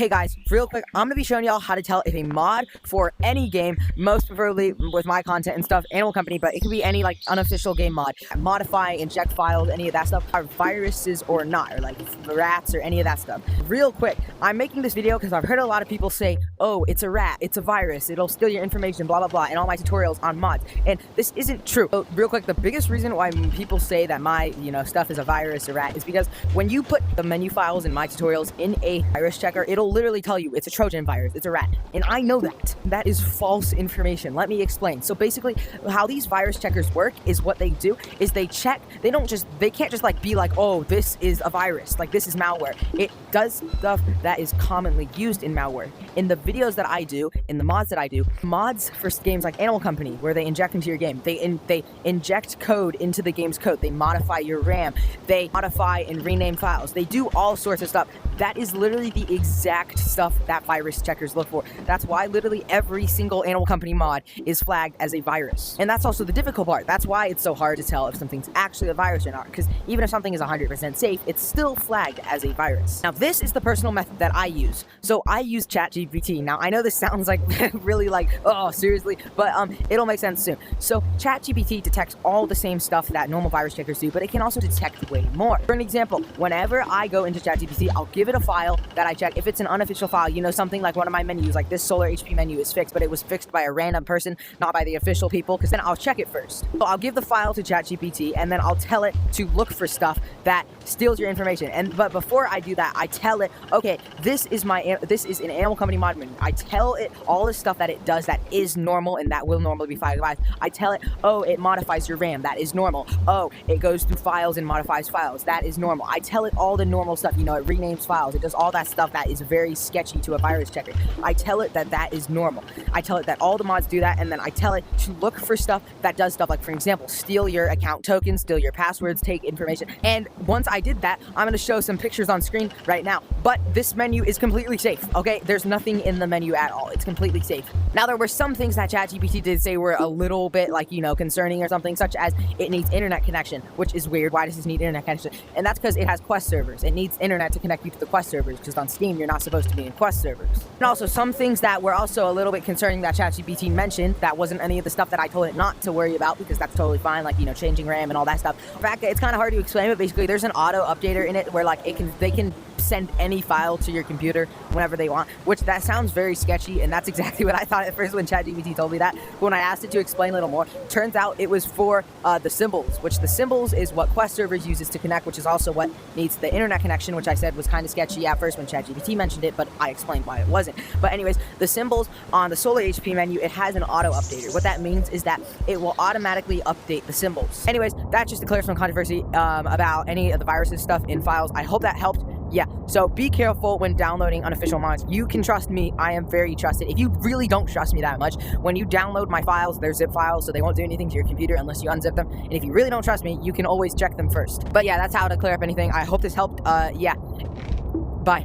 Hey guys, real quick, I'm going to be showing y'all how to tell if a mod for any game, most preferably with my content and stuff, Animal Company, but it could be any like unofficial game mod, modify, inject files, any of that stuff, are viruses or not, or like rats or any of that stuff. Real quick, I'm making this video because I've heard a lot of people say, oh, it's a rat, it's a virus, it'll steal your information, blah, blah, blah, in all my tutorials on mods, and this isn't true. So real quick, the biggest reason why people say that my, stuff is a virus or rat is because when you put the menu files in my tutorials in a virus checker, it'll literally tell you it's a Trojan virus, it's a rat. And I know that. That is false information. Let me explain. So basically, how these virus checkers work is what they do is they check, they can't just like be like, oh, this is a virus, like this is malware. It does stuff that is commonly used in malware. In the videos that I do, in the mods that I do, mods for games like Animal Company, where they inject into your game, they inject code into the game's code, they modify your RAM, they modify and rename files, they do all sorts of stuff. That is literally the exact stuff that virus checkers look for. That's why literally every single Animal Company mod is flagged as a virus. And that's also the difficult part. That's why it's so hard to tell if something's actually a virus or not, because even if something is 100% safe, it's still flagged as a virus. Now, this is the personal method that I use. So I use ChatGPT. Now, I know this sounds like really like, oh, seriously, but it'll make sense soon. So ChatGPT detects all the same stuff that normal virus checkers do, but it can also detect way more. For an example, whenever I go into ChatGPT, I'll give it a file that I check. If it's an unofficial file, something like one of my menus, like this solar HP menu is fixed, but it was fixed by a random person, not by the official people, because then I'll check it first. So I'll give the file to ChatGPT, and then I'll tell it to look for stuff that steals your information. But before I do that, I tell it, okay, this is an Animal Company mod menu. I tell it all the stuff that it does that is normal and that will normally be flagged. I tell it, oh, it modifies your RAM. That is normal. Oh, it goes through files and modifies files. That is normal. I tell it all the normal stuff. It renames files. It does all that stuff that is very sketchy to a virus checker. I tell it that that is normal. I tell it that all the mods do that, and then I tell it to look for stuff that does stuff like, for example, steal your account tokens, steal your passwords, take information. And once I did that, I'm going to show some pictures on screen right now. But this menu is completely safe, okay? There's nothing in the menu at all. It's completely safe. Now, there were some things that ChatGPT did say were a little bit like, concerning or something, such as it needs internet connection, which is weird. Why does this need internet connection? And that's because it has Quest servers. It needs internet to connect you to the Quest servers, because on Steam, you're not supposed to be in Quest servers. And also, some things that were also a little bit concerning that ChatGPT mentioned, that wasn't any of the stuff that I told it not to worry about, because that's totally fine, like, changing RAM and all that stuff. In fact, it's kind of hard to explain, but basically, there's an auto updater in it where, like, they can send any file to your computer whenever they want, which that sounds very sketchy, and that's exactly what I thought at first when ChatGPT told me that. But when I asked it to explain a little more, turns out it was for the symbols, which the symbols is what Quest servers uses to connect, which is also what needs the internet connection, which I said was kind of sketchy at first when ChatGPT mentioned it, but I explained why it wasn't. But anyways, the symbols on the solar HP menu, it has an auto updater. What that means is that it will automatically update the symbols. Anyways, that's just to clear some controversy about any of the viruses stuff in files. I hope that helped. Yeah, so be careful when downloading unofficial mods. You can trust me. I am very trusted. If you really don't trust me that much, when you download my files, they're zip files, so they won't do anything to your computer unless you unzip them. And if you really don't trust me, you can always check them first. But yeah, that's how to clear up anything. I hope this helped. Yeah. Bye.